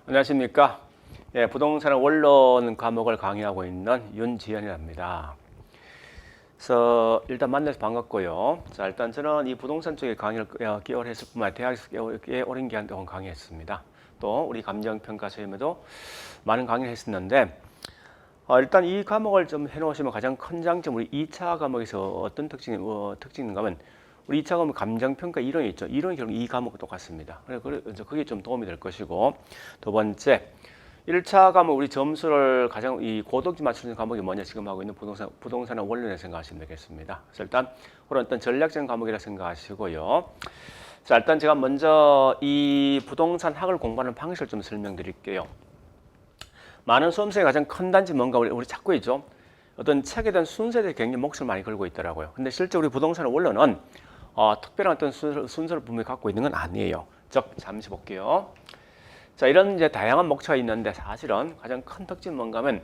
안녕하십니까. 부동산의 원론 과목을 강의하고 있는 윤지현이랍니다. 그래서 일단 만나서 반갑고요. 자, 일단 저는 이 부동산 쪽에 강의를 꽤 오래 했을 뿐만 아니라 대학에서 꽤 오랜 기간 동안 강의했습니다. 또 우리 감정평가 시험에도 많은 강의를 했었는데 일단 이 과목을 좀 해놓으시면 가장 큰 장점, 우리 2차 과목에서 어떤 특징인가 하면 우리 2차 과목 감정평가 이론이 있죠. 이론이 결국 이 과목과 똑같습니다. 그래서 그게 좀 도움이 될 것이고, 두 번째 1차 과목 우리 점수를 가장 이 고득점 맞추는 과목이 뭐냐, 지금 하고 있는 부동산의 원론에 생각하시면 되겠습니다. 그래서 일단 그런 어떤 전략적인 과목이라 생각하시고요. 자, 일단 제가 먼저 이 부동산 학을 공부하는 방식을 좀 설명드릴게요. 많은 수험생의 가장 큰 단지 뭔가 우리 찾고 있죠. 어떤 책에 대한 순서에 대해 굉장히 몫을 많이 걸고 있더라고요. 근데 실제 우리 부동산의 원론은 특별한 어떤 순서를 분명히 갖고 있는 건 아니에요. 잠시 볼게요. 자, 이런 이제 다양한 목차가 있는데 사실은 가장 큰 특징은 뭔가 하면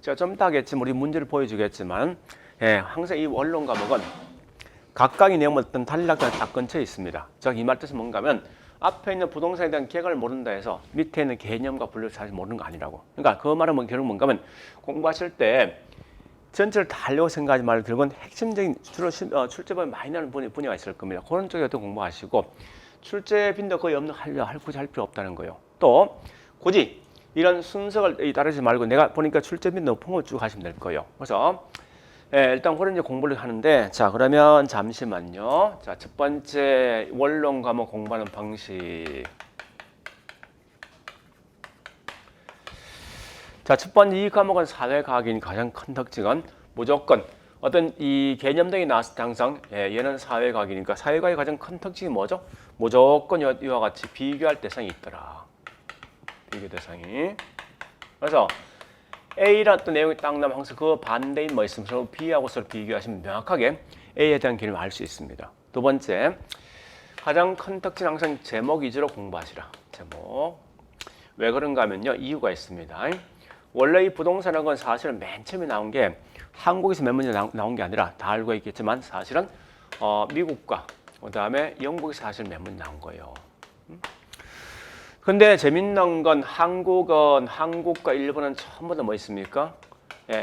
제가 좀 이따 하겠지만 우리 문제를 보여주겠지만 항상 이 원론 과목은 각각의 내용은 어떤 단락과 딱 근처에 있습니다. 이 말 뜻은 뭔가 하면 앞에 있는 부동산에 대한 개각을 모른다 해서 밑에 있는 개념과 분류를 사실 모르는 거 아니라고. 그러니까 그 말은 결국 뭔가 하면 공부하실 때 전체를 다 하려고 생각하지 말고 결국은 핵심적인 주로 출제범위 많이 나는 분야가 있을 겁니다. 그런 쪽에 또 공부하시고 출제 빈도 거의 없는 굳이 할 필요 없다는 거예요. 또 굳이 이런 순서를 따르지 말고 내가 보니까 출제 빈도 높은 거 쭉 하시면 될 거예요. 그래서 일단 그런 이제 공부를 하는데, 자, 그러면 잠시만요. 자, 첫 번째 원론 과목 공부하는 방식. 자, 첫 번째 이 과목은 사회과학인 가장 큰 특징은 무조건 어떤 이 개념등이 나왔을 때 항상 얘는 사회과학이니까 사회과학의 가장 큰 특징이 뭐죠? 무조건 이와 같이 비교할 대상이 있더라. 비교 대상이. 그래서 A라는 어떤 내용이 딱 나면 항상 그 반대인 뭐 있으면 서로 B하고 서로 비교하시면 명확하게 A에 대한 개념을 알 수 있습니다. 두 번째, 가장 큰 특징은 항상 제목 위주로 공부하시라. 제목. 왜 그런가 하면요, 이유가 있습니다. 원래 이 부동산학은 사실은 맨 처음에 나온 게 한국에서 몇 문제 나온 게 아니라 다 알고 있겠지만 사실은 미국과 그다음에 영국에서 사실 몇 문제 나온 거예요. 근데 재밌는 건 한국과 일본은 전부 다 뭐 있습니까?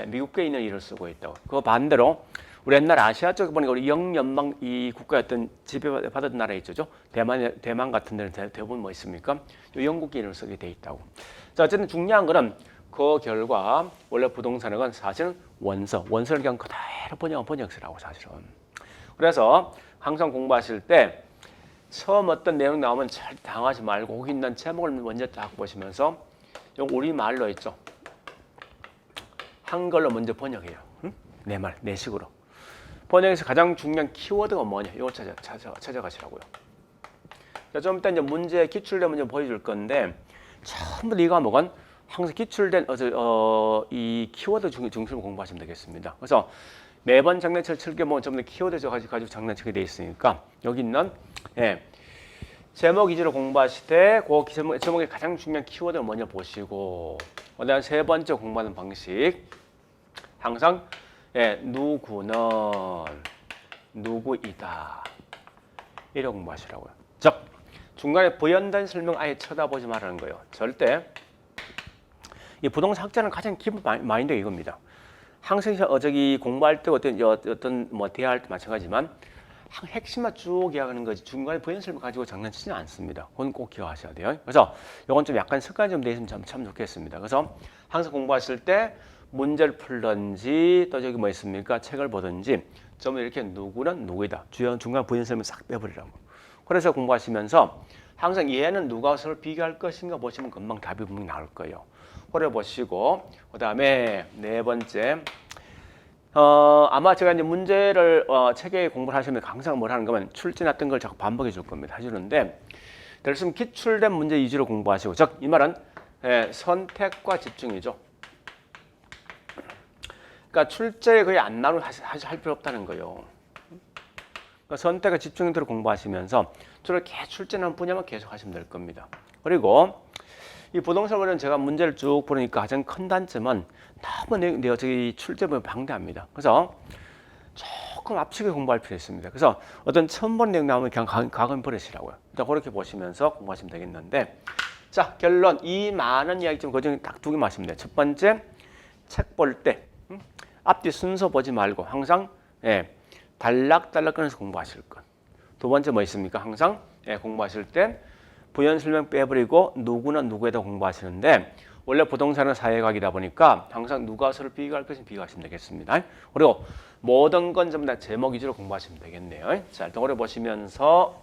미국계 있는 일을 쓰고 있다고. 그 반대로 우리 옛날 아시아 쪽에 보니까 우리 영연방 이 국가였던 지배받았던 나라 있죠. 대만 같은 데는 대부분 뭐 있습니까? 영국계 인을 쓰게 돼 있다고. 자, 어쨌든 중요한 거는 그 결과 원래 부동산학은 사실은 원서를 그냥 그대로 번역서라고 사실은. 그래서 항상 공부하실 때 처음 어떤 내용 나오면 잘 당하지 말고 거기 있는 제목을 먼저 딱 보시면서 우리 말로 있죠. 한글로 먼저 번역해요. 응? 내 식으로. 번역에서 가장 중요한 키워드가 뭐냐? 이거 찾아가시라고요. 자, 좀 이따 이제 문제 기출된 문제 보여줄 건데 전부 이 과목은 항상 기출된 이 키워드 중심으로 공부하시면 되겠습니다. 그래서 매번 장난칠 칠게 뭐 전부 다 키워드 가지고 장난치게 돼 있으니까 여기 있는 제목 위주로 공부하실 때 그 제목의 가장 중요한 키워드를 먼저 보시고, 그다음 세 번째 공부하는 방식 항상 누구는 누구이다 이렇게 공부하시라고요. 즉 중간에 부연된 설명 아예 쳐다보지 말라는 거예요. 절대. 이 부동산 학자는 가장 기본 마인드가 이겁니다. 항상 공부할 때 어떤 뭐 대화할 때 마찬가지지만 핵심만 쭉 이야기하는 거지 중간에 부연설명 가지고 장난치지는 않습니다. 그건 꼭 기억하셔야 돼요. 그래서 이건 좀 약간 습관이 좀 되시면 참 좋겠습니다. 그래서 항상 공부하실 때 문제를 풀든지 또 뭐 있습니까? 책을 보든지 좀 이렇게 누구는 누구이다. 중간 부연설명 싹 빼버리라고. 그래서 공부하시면서 항상 얘는 누가 서로 비교할 것인가 보시면 금방 답이 분명히 나올 거예요. 그래 보시고, 그 다음에 네 번째, 아마 제가 이제 문제를 책에 공부를 하시면 항상 뭘 하는 거면 출제 났던 걸 자꾸 반복해 줄 겁니다. 해주는데, 예를 들면 기출된 문제 위주로 공부하시고, 즉 이 말은 선택과 집중이죠. 그러니까 출제에 거의 안 나오는 할 필요 없다는 거예요. 그러니까 선택과 집중으로 공부하시면서 주로 출제 나온 분야만 계속 하시면 될 겁니다. 그리고 이 부동산은 제가 문제를 쭉 보니까 가장 큰 단점은 너무 저기 출제범위 방대합니다. 그래서 조금 앞치게 공부할 필요 있습니다. 그래서 어떤 처음 본 내용 나오면 그냥 가끔 버리시라고요. 일단 그렇게 보시면서 공부하시면 되겠는데, 자, 결론. 이 많은 이야기 좀 그중에 딱 두 개만 하시면 돼요. 첫 번째, 책 볼 때 앞뒤 순서 보지 말고 항상 달락달락 끊어서 공부하실 것. 두 번째 뭐 있습니까? 항상 공부하실 때 부연 설명 빼버리고 누구나 누구에다 공부하시는데 원래 부동산은 사회과학이다 보니까 항상 누가 서로 비교할 것은 비교하시면 되겠습니다. 그리고 모든 건 전부 다 제목 위주로 공부하시면 되겠네요. 자, 일단 오래 보시면서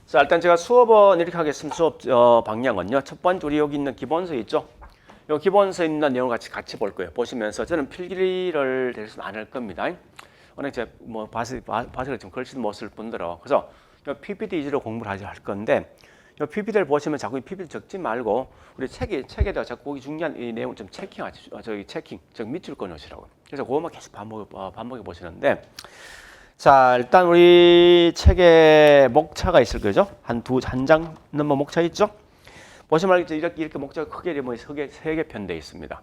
자, 일단 제가 수업은 이렇게 하겠습니다. 수업 방향은요. 첫 번째 우리 여기 있는 기본서 있죠? 이 기본서에 있는 내용을 같이 볼 거예요. 보시면서 저는 필기를 대해서는 안 할 겁니다. 오늘 제가 뭐 바스를 좀 글씨도 못 쓸 뿐더러 그래서 이 PPT 위주로 공부를 할 건데 이 PPT를 보시면 자꾸 이 PPT 적지 말고 우리 책에다가 자꾸 거기 중요한 이 내용 좀 체킹하시죠. 즉 밑줄 꺼놓으시라고. 그래서 그것만 계속 반복해 보시는데 자, 일단 우리 책에 목차가 있을 거죠. 한 장 넘어 목차 있죠. 보시면 이렇게 목차가 크게 세 개 편되어 있습니다.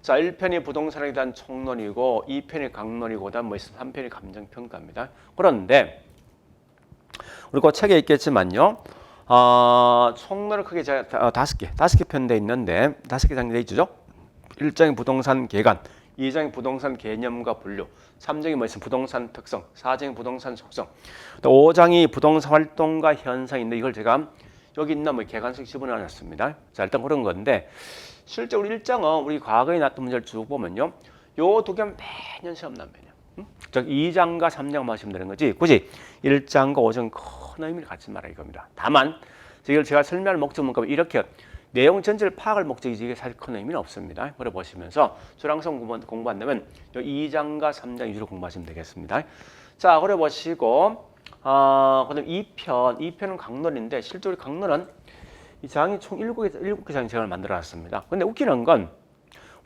자, 1편이 부동산에 대한 총론이고 2편이 강론이고 그다음 뭐 있으면 3편이 감정평가입니다. 그런데 우리 그 책에 있겠지만요. 총론은 크게 제가 다섯 개 편되어 있는데 5개 장되어 있죠. 1장이 부동산 개관, 2장이 부동산 개념과 분류, 3장이 뭐 있으면 부동산 특성, 4장이 부동산 속성, 또 5장이 부동산 활동과 현상인데 이걸 제가 여기 있나 뭐 개관식 집어넣어놨습니다. 자, 일단 그런 건데 실제로 1장은 우리 과거에 나왔던 문제를 쭉 보면요. 요 두 개는 매년 시험 나옵니다. 즉 2장과 3장 마시면 되는 거지. 굳이 1장과 5장 큰 의미를 갖지 마라 이겁니다. 다만 이걸 제가 설명할 목적은 이렇게 내용 전체를 파악할 목적이지 이게 사실 큰 의미는 없습니다. 그래 보시면서 수량성 공부한다면 이 2장과 3장 위주로 공부하시면 되겠습니다. 자, 그래 보시고 그다음 2편은 강론인데 실제로 강론은 이 장이 총 7개 장이 제가 만들어놨습니다. 근데 웃기는 건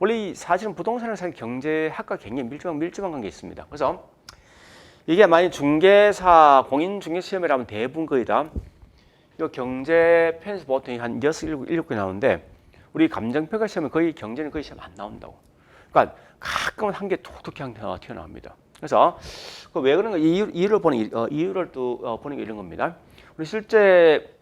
원래 사실은 부동산을 사실 경제학과 굉장히 밀접한 관계가 있습니다. 그래서 이게 만약 중개사 공인중개 시험이라면 대부분 거의 다 이 경제 편에서 보통 한 6, 7개 나오는데 우리 감정평가 시험은 거의 경제는 거의 시험 안 나온다고. 그러니까 가끔은 한 개 톡톡히 튀어나옵니다. 그래서 왜 그런가 이유를 또 보는 게 이런 겁니다. 우리 실제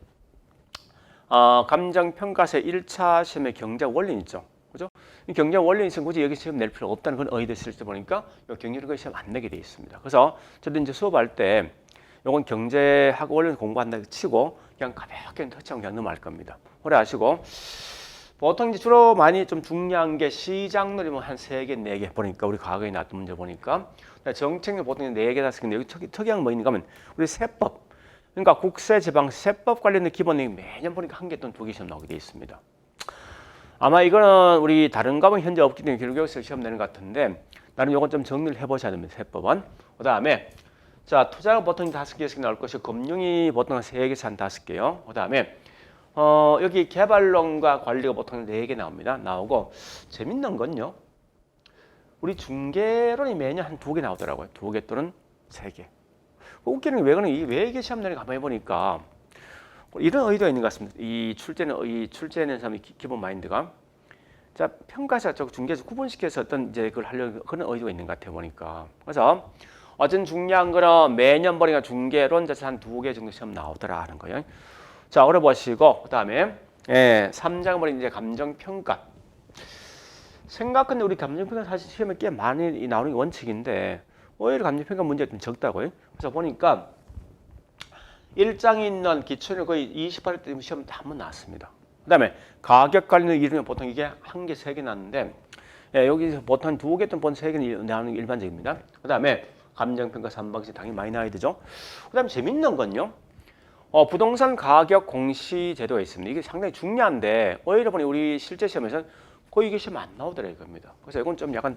감정평가세 1차 시험의 경제 원리 있죠. 그죠? 이 경제 원리 있으면 굳이 여기 시험 낼 필요가 없다는 건 의도 실제 보니까 경제를 거의 시험 안 내게 돼 있습니다. 그래서 저도 이제 수업할 때 요건 경제학 원리를 공부한다고 치고 그냥 가볍게 터치하고 그냥 넘어갈 겁니다. 오래 아시고 보통 이제 주로 많이 좀 중요한 게 시장놀이 뭐 한 3개, 4개 보니까 우리 과거에 나왔던 문제 보니까 정책률 보통 4개, 5개인데 여기 특이한 뭐 있는가 하면 우리 세법 그러니까 국세, 지방세, 세법 관련된 기본 내용이 매년 보니까 1개 또는 2개 시험 나오게 돼 있습니다. 아마 이거는 우리 다른 과목은 현재 없기 때문에 교육에서 시험 내는 것 같은데 나는 이건 좀 정리를 해보셔야 됩니다. 세법은. 그 다음에 자, 투자가 보통 5개씩 나올 것이고 금융이 보통 3개에서 한 5개요. 그 다음에 여기 개발론과 관리가 보통 4개 나옵니다. 나오고 재밌는 건요. 우리 중개론이 매년 한 2개 나오더라고요. 2개 또는 3개. 웃기는 게 왜 그러냐. 왜 이게 시험 내는 가만히 보니까 이런 의도가 있는 것 같습니다. 이 출제는 사람이 기본 마인드가 자, 평가사 중개에서 구분시켜서 어떤 이제 그걸 하려는 그런 의도가 있는 것 같아요. 보니까. 그래서 어쨌든 중요한 거는 매년 보니까 중개론 자체 한 2개 정도 시험 나오더라 하는 거예요. 자, 어려 보시고 그다음에 3장 보니 이제 감정평가. 생각하는데 우리 감정평가 사실 시험에 꽤 많이 나오는 게 원칙인데 오히려 감정평가 문제가 좀 적다고요. 그래서 보니까 1장에 있는 기초는 거의 28회 시험 다 한번 나왔습니다. 그다음에 가격 관련 이루면 보통 이게 1개, 3개 나왔는데 여기서 보통 2개 또는 3개 나오는 게 일반적입니다. 그다음에 감정평가 3방식 당연히 많이 나와야 되죠. 그다음에 재밌는 건요. 부동산 가격 공시 제도가 있습니다. 이게 상당히 중요한데 오히려 보니 우리 실제 시험에서는 거의 이게 시험 안 나오더라고요, 겁니다. 그래서 이건 좀 약간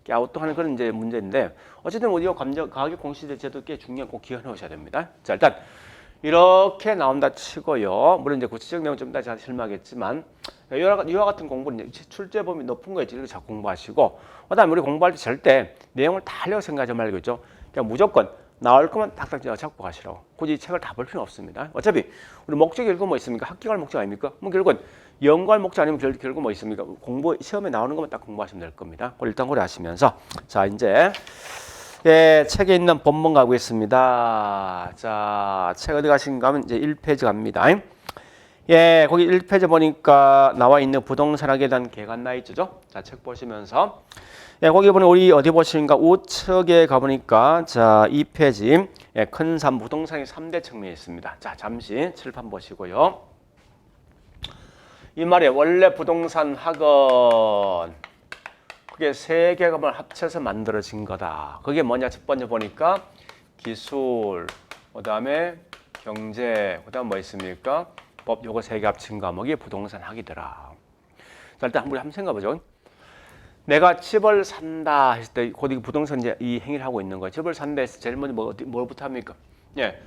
갸우뚱하는 그런 이제 문제인데 어쨌든 우리가 가격 공시 제도 꽤 중요한 꼭 기억해 놓으셔야 됩니다. 자, 일단 이렇게 나온다 치고요. 물론 이제 구체적 내용 좀 이따 설명하겠지만 이와 같은 공부는 출제 범위 높은 거에 이렇게 자꾸 공부하시고 그다음에 우리 공부할 때 절대 내용을 다 하려고 생각하지 말고 있죠. 그냥 무조건 나올 거면 딱딱 잡고 가시라고. 굳이 책을 다 볼 필요는 없습니다. 어차피 우리 목적이 결국 뭐 있습니까? 합격할 목적 아닙니까? 뭐 결국은 연구할 목적 아니면 결국 뭐 있습니까? 공부 시험에 나오는 것만 딱 공부하시면 될 겁니다. 일단 그래 하시면서 자 이제 예, 책에 있는 본문 가고 있습니다. 자, 책 어디 가신가 하면 이제 1페이지 갑니다. 예, 거기 1페이지 보니까 나와 있는 부동산학에 대한 개관 나 있죠? 자, 책 보시면서. 예, 거기 보니 우리 어디 보시는가 우측에 가보니까 자, 2페이지. 예, 큰 부동산의 3대 측면이 있습니다. 자, 잠시 칠판 보시고요. 이 말에 원래 부동산 학은 그게 세 개념을 합쳐서 만들어진 거다. 그게 뭐냐? 첫 번째 보니까 기술, 그다음에 경제, 그다음 뭐 있습니까? 법, 요거 세 개 합친 과목이 부동산 학이더라. 자, 일단 한번 생각해 보죠. 내가 집을 산다 했을 때 곧 부동산 이제 이 행위를 하고 있는 거예요. 집을 산다 했을 때 제일 먼저 뭐부터 합니까? 예,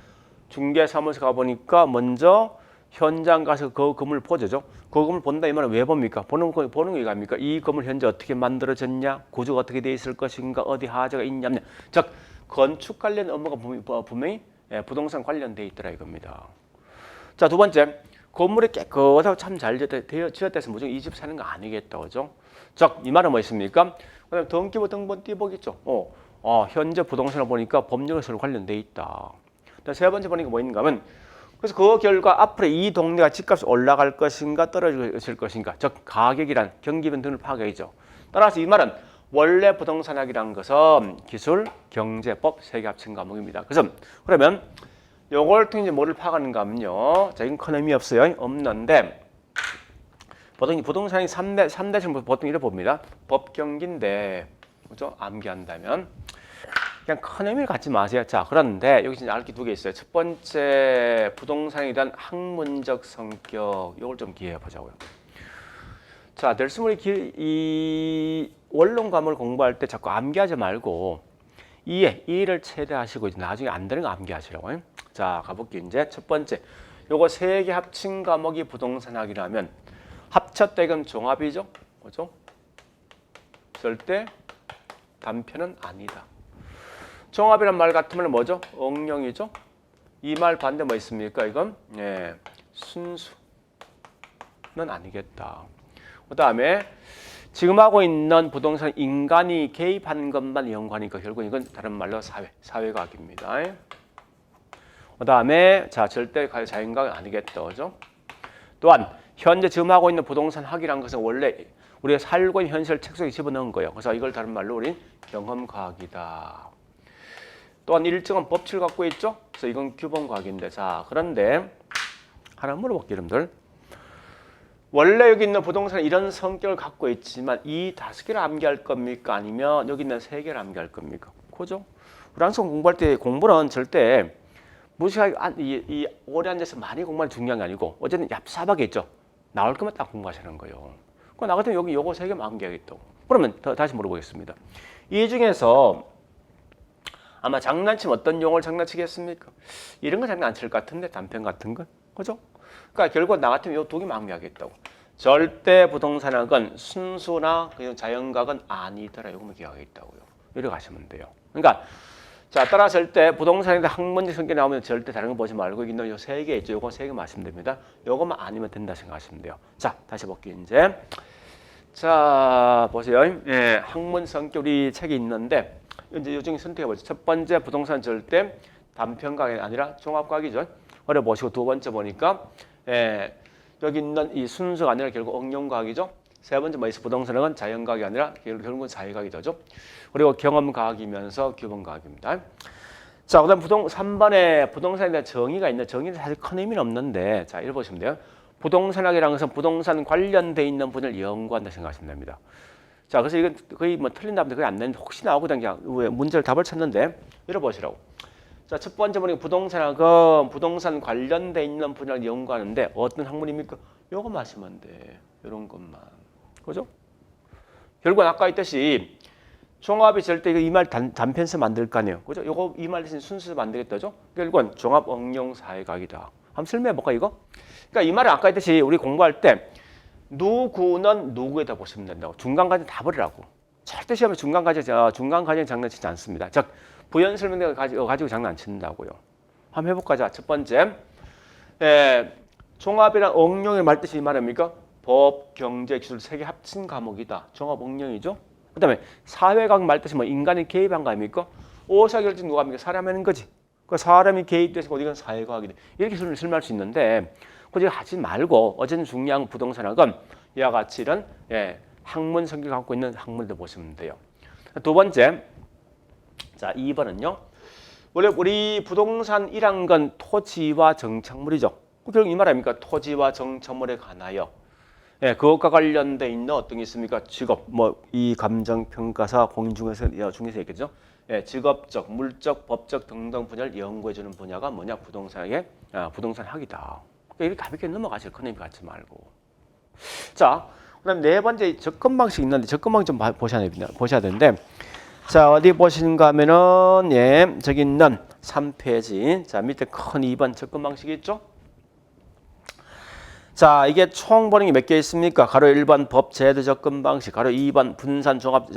중개사무소 가 보니까 먼저 현장 가서 그 건물 보죠. 그 건물 본다 이 말은 왜 봅니까? 보는 게 아닙니까? 이 건물 현재 어떻게 만들어졌냐? 구조가 어떻게 되어 있을 것인가? 어디 하자가 있냐? 즉 건축 관련 업무가 분명히 부동산 관련돼 있더라 이겁니다. 자, 두 번째, 건물이 깨끗하고 참 잘 지었다 해서 무조건 이 집 사는 거 아니겠다, 그죠? 즉, 이 말은 뭐 있습니까? 그다음에 등기부 등본 띄보기 있죠. 현재 부동산을 보니까 법률과 서로 관련돼 있다. 세 번째 보니까 뭐 있는가 하면 그래서 그 결과 앞으로 이 동네가 집값이 올라갈 것인가 떨어질 것인가, 즉 가격이란 경기변 등을 파악해야죠. 따라서 이 말은 원래 부동산학이라는 것은 기술, 경제법 세 개 합친 과목입니다. 그래서 그러면 요걸 통해 뭐를 파악하는가 하면요. 자, 이건 큰 의미 없어요. 없는데 보통 이 부동산이 3대 정도 보통 이래 봅니다. 법 경기인데 그죠? 암기한다면 그냥 큰 의미를 갖지 마세요. 자, 그런데 여기 진짜 알기 두 개 있어요. 첫 번째 부동산에 대한 학문적 성격 이걸 좀 기억해 보자고요. 자, 넬스물이 이 원론 과목을 공부할 때 자꾸 암기하지 말고 이해를 최대하시고 이제 나중에 안 되는 거 암기하시라고요. 자, 가볼게요. 이제 첫 번째 요거 세 개 합친 과목이 부동산학이라면 합쳤다 이건 종합이죠. 그죠? 절대 단편은 아니다. 종합이란 말 같으면 뭐죠? 응용이죠. 이 말 반대 뭐 있습니까? 이건 순수는 아니겠다. 그 다음에 지금 하고 있는 부동산 인간이 개입한 것만 연구하니까 결국 이건 다른 말로 사회과학입니다. 그 다음에 자 절대 자연과학은 아니겠다, 그죠? 또한 현재 지금 하고 있는 부동산 학이란 것은 원래 우리가 살고 있는 현실 책 속에 집어넣은 거예요. 그래서 이걸 다른 말로 우린 경험과학이다. 또한 일정한 법칙을 갖고 있죠. 그래서 이건 규범과학인데 자 그런데 하나 물어볼게요, 여러분들. 원래 여기 있는 부동산은 이런 성격을 갖고 있지만 이 5개를 암기할 겁니까? 아니면 여기 있는 3개를 암기할 겁니까? 그죠? 우리 항상 공부할 때 공부는 절대 무시하게 이 오래 앉아서 많이 공부하는 중요한 게 아니고 어쨌든 얍삽하게 있죠. 나올 거면 딱 공부하시는 거예요. 그럼 나 같으면 여기 요거 3개만 암기하겠다고. 그러면 다시 물어보겠습니다. 이 중에서 아마 장난치면 어떤 용어를 장난치겠습니까? 이런 거 장난 안 칠 것 같은데 단편 같은 거. 그죠? 그러니까 결국 나 같으면 요 2개만 암기하겠다고. 절대 부동산학은 순수나 그냥 자연과학은 아니더라. 요거만 기억하겠다고요. 이렇게 가시면 돼요. 그러니까 자 따라 절대 부동산에 대한 학문적 성격이 나오면 절대 다른 거 보지 말고 있는 요 3개 있죠. 요거 3개 마시면 됩니다. 요것만 아니면 된다 생각하시면 돼요. 자 다시 볼게요. 이제 자 보세요. 학문 성격 우리 책이 있는데 이제 요 중에 선택해 보죠. 첫 번째 부동산 절대 단편과학이 아니라 종합과학이죠. 어려 보시고 두 번째 보니까 여기 있는 이 순수가 아니라 결국 응용과학이죠. 세 번째 뭐 있어? 부동산은 자연과학이 아니라 결국은 사회과학이 되죠. 그리고 경험과학이면서 규범과학입니다. 자, 그다음 3번에 부동산에 대한 정의가 있는데 정의는 사실 큰 의미는 없는데 자, 이렇게 보시면 돼요. 부동산학이라는 것은 부동산 관련돼 있는 분을 연구한다 생각하시면 됩니다. 자, 그래서 이건 거의 뭐 틀린 답인데 거의 안 되는데 혹시 나오거든 그냥 왜 문제를 답을 찾는데 이렇게 보시라고. 자, 첫 번째 보니까 부동산학은 부동산 관련돼 있는 분야를 연구하는데 어떤 학문입니까? 요거 마시면 돼. 이런 것만. 그죠? 결국은 아까 했듯이 종합이 절대 이 말 단편서 만들 거 아니에요. 그죠? 요거 이 말 대신 순수 만들겠다죠? 결국은 종합 응용 사회과학이다. 한번 설명해 볼까 이거? 그러니까 이 말은 아까 했듯이 우리 공부할 때 누구는 누구에다 보시면 된다고. 중간 과정 다 버리라고. 절대 시험에 중간 과정 장난치지 않습니다. 즉 부연 설명을 가지고 장난 안 친다고요. 한번 해볼까? 자, 첫 번째 종합이란 응용의 말뜻이 이 말입니까? 법, 경제, 기술 3개 합친 과목이다. 종합 응용이죠. 그 다음에 사회과학 말뜻이 뭐 인간이 개입한 거 아닙니까? 의사결정 누가 합니까? 사람이 하는 거지. 그 사람이 개입돼서 이건 사회과학이 돼. 이렇게 설명할 수 있는데 그거 하지 말고 어쨌든 중요한 부동산학은 이와 같이 이런 학문 성격을 갖고 있는 학문들 보시면 돼요. 두 번째, 자 2번은요. 원래 우리 부동산이란 건 토지와 정착물이죠. 결국 이 말 아닙니까? 토지와 정착물에 관하여 그것과 관련돼 있는 어떤 게 있습니까? 직업, 뭐 이 감정평가사 공인중개사 중에서 있겠죠. 직업적, 물적, 법적 등등 분야를 연구해주는 분야가 뭐냐? 부동산학이다. 그러니까 이렇게 가볍게 넘어가실 큰 의미 갖지 말고. 자, 그다음 네 번째 접근 방식 있는데 접근 방식 좀 보셔야 되는데, 자 어디 보시는가 하면은 저기 있는 3페이지, 자 밑에 큰 2번 접근 방식이 있죠. 자 이게 총 보는 게 몇 개 있습니까? 가로 1번 법 제도 접근 방식, 가로 2번 분산 종합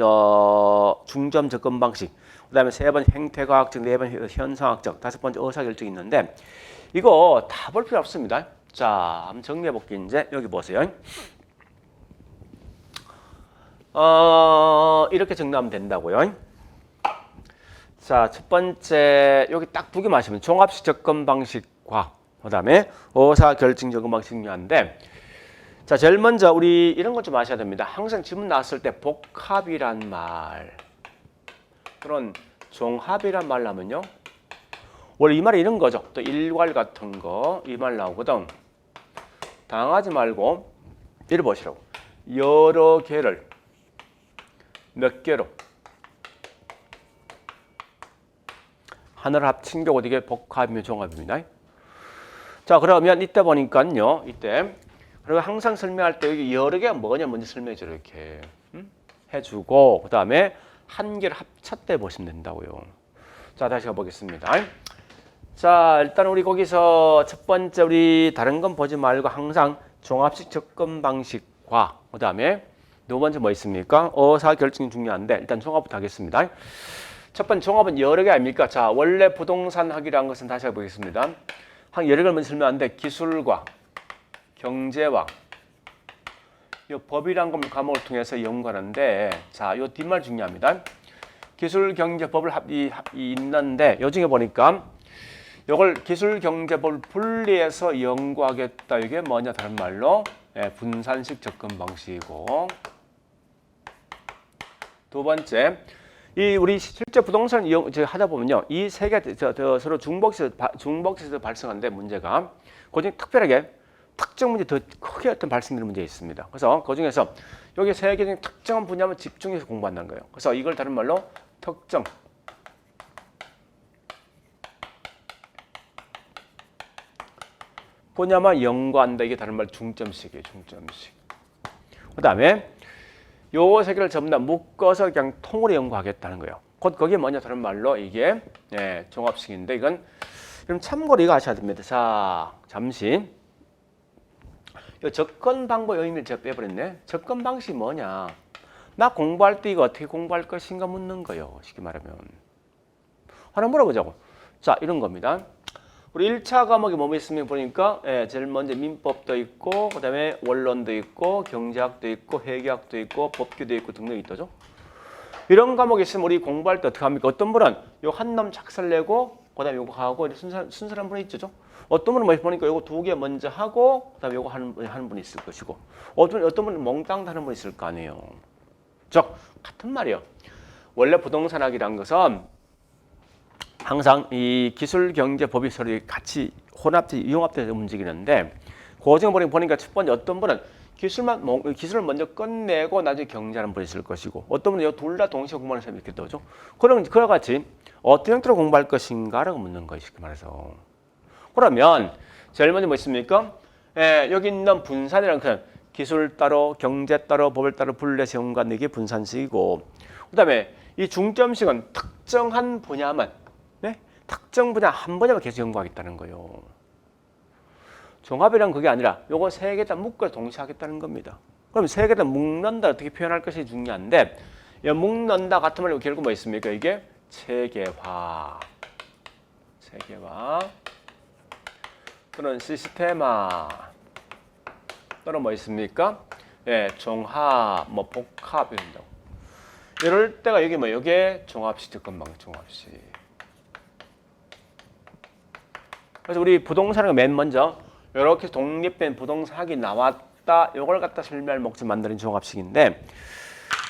중점 접근 방식, 그다음에 3번 행태과학적, 4번 현상학적, 5번째 의사결정이 있는데 이거 다 볼 필요 없습니다. 자 한번 정리해 볼게요. 이제 여기 보세요. 이렇게 정리하면 된다고요. 자, 첫 번째 여기 딱 두 개 마시면 종합식 접근 방식과 그다음에 의사결정 접근 방식 중요한데, 자, 제일 먼저 우리 이런 것 좀 아셔야 됩니다. 항상 질문 나왔을 때 복합이란 말, 그런 종합이란 말 나면요. 원래 이 말이 이런 거죠. 또 일괄 같은 거 이 말 나오거든. 당하지 말고 이래 보시라고. 여러 개를 몇 개로 하나를 합친 경우 이게 복합이며 종합입니다. 자 그러면 이때 보니까요. 이때 그리고 항상 설명할 때 여기 여러 개가 뭐냐 먼저 설명해줘 이렇게 해주고 그 다음에 한 개를 합쳤대 보시면 된다고요. 자 다시 가보겠습니다. 자 일단 우리 거기서 첫 번째 우리 다른 건 보지 말고 항상 종합식 접근 방식과 그 다음에 두 번째 뭐 있습니까? 의사결정이 중요한데 일단 종합부터 하겠습니다. 첫 번째 종합은 여러 개 아닙니까? 자 원래 부동산학이라는 것은 다시 해보겠습니다. 한 여러 개를 먼저 설명하는데 기술과 경제와 이 법이라는 과목을 통해서 연구하는데 자 이 뒷말 중요합니다. 기술 경제 법을 있는데 요 중에 보니까 이걸 기술 경제법을 분리해서 연구하겠다. 이게 뭐냐 다른 말로 분산식 접근 방식이고, 두 번째 이 우리 실제 부동산 하다 보면요 이 세 개 서로 중복해서 발생하는데 문제가 그중에 특별하게 특정 문제 더 크게 어떤 발생되는 문제 있습니다. 그래서 그 중에서 여기 세 개 중에 특정한 분야만 집중해서 공부한다는 거예요. 그래서 이걸 다른 말로 특정 분야만 연구한다. 이게 다른 말 중점식이에요. 중점식. 그 다음에 요 세 개를 전부 다 묶어서 그냥 통으로 연구하겠다는 거예요. 곧 그게 뭐냐 다른 말로 이게 종합식인데 이건 그럼 참고로 이거 하셔야 됩니다. 자 잠시 이 접근 방법 의미를 제가 빼버렸네. 접근 방식이 뭐냐? 나 공부할 때 이거 어떻게 공부할 것인가 묻는 거예요. 쉽게 말하면 하나 물어보자고. 자 이런 겁니다. 우리 1차 과목이 뭐뭐 있으면 보니까 제일 먼저 민법도 있고 그 다음에 원론도 있고 경제학도 있고 회계학도 있고 법규도 있고 등등이 있죠. 이런 과목이 있으면 우리 공부할 때 어떻게 합니까? 어떤 분은 요 한 놈 착살내고 그 다음에 요거 하고 순서란 분이 있죠. 어떤 분은 뭐 보니까 요거 두 개 먼저 하고 그 다음에 요거 하는 분이 있을 것이고 어떤 분은 몽땅 하는 분이 있을 거 아니에요. 즉 같은 말이에요. 원래 부동산학이란 것은 항상 이 기술 경제 법이 서로 같이 융합돼서 움직이는데 그 중에 보니까 첫 번째 어떤 분은 기술을 먼저 끝내고 나중에 경제하는 분이 있을 것이고 어떤 분은 이 둘 다 동시에 공부하는 사람이 있겠죠. 그럼 그와 같이 어떤 형태로 공부할 것인가라고 묻는 거예요. 쉽게 말해서. 그러면 제일 먼저 뭐 있습니까? 여기 있는 분산이라는 그 기술 따로 경제 따로 법을 따로 분리해서 연구하는 게 분산식이고 그다음에 이 중점식은 특정한 분야만 특정 분야 한 분야만 계속 연구하겠다는 거예요. 종합이란 그게 아니라 요거 세 개 다 묶어 동시에 하겠다는 겁니다. 그럼 세 개 다 묶는다 어떻게 표현할 것이 중요한데 묶는다 같은 말로 결국 뭐 있습니까? 이게 체계화 또는 시스테마 또는 뭐 있습니까? 종합, 뭐 복합 이런다고. 이럴 때가 여기 뭐 이게 종합식 접근방식 종합식. 그래서 우리 부동산은 맨 먼저 이렇게 독립된 부동산학이 나왔다. 이걸 갖다 설명할 목적 만드는 종합식인데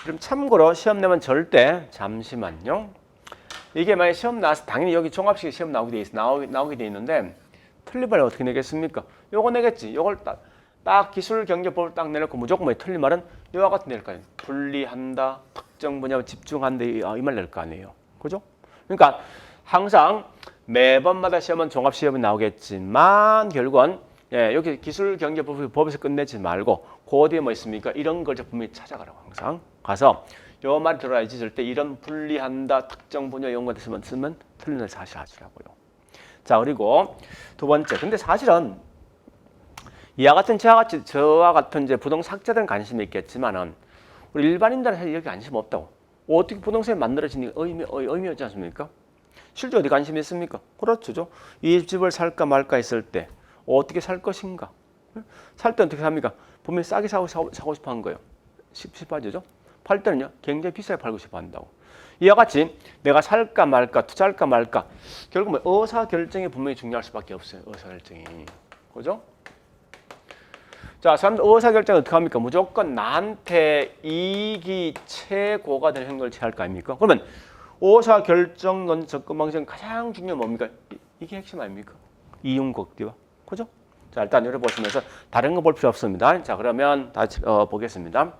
그럼 참고로 시험 내면 절대 잠시만요. 이게 만약 시험 나와서 당연히 여기 종합식이 시험 나오게 돼 있는데 틀린 말은 어떻게 내겠습니까? 요거 내겠지. 요걸 딱 기술 경제법을 딱 내놓고 무조건 뭐 틀린 말은 이와 같은 낼 거 아니에요. 분리한다, 특정 분야에 집중한다 이 말 낼 거 아니에요. 그죠? 그러니까 항상 매번마다 시험은 종합 시험이 나오겠지만 결국은 여기 기술 경제법에서 끝내지 말고 그 뒤에 뭐 있습니까? 이런 걸 분명히 찾아가라고 항상 가서 요 말 들어야지 절대 이런 분리한다, 특정 분야 이런 거 쓰면 틀린 걸 사실 하시라고요. 자 그리고 두 번째, 근데 사실은 저와 같은 이제 부동산 학자들은 관심이 있겠지만은 우리 일반인들은 사실 여기 관심 없다고. 어떻게 부동산이 만들어지니 의미 없지 않습니까? 실제 어디 관심이 있습니까? 그렇죠. 이 집을 살까 말까 했을 때 어떻게 살 것인가? 살 때 어떻게 삽니까? 분명히 싸게 사고 싶어 한 거예요. 싶어지죠? 팔 때는요, 굉장히 비싸게 팔고 싶어 한다고. 이와 같이 내가 살까 말까, 투자할까 말까, 결국 뭐 의사결정이 분명히 중요할 수밖에 없어요. 의사결정이. 그죠? 자, 사람들 의사결정은 어떻게 합니까? 무조건 나한테 이익이 최고가 되는 행동을 취할 거 아닙니까? 그러면 의사결정론 접근 방식은 가장 중요한 뭡니까? 이게 핵심 아닙니까? 이윤곡디와. 그죠? 자, 일단 이렇게 보시면서 다른 거 볼 필요 없습니다. 자, 그러면 다시 보겠습니다.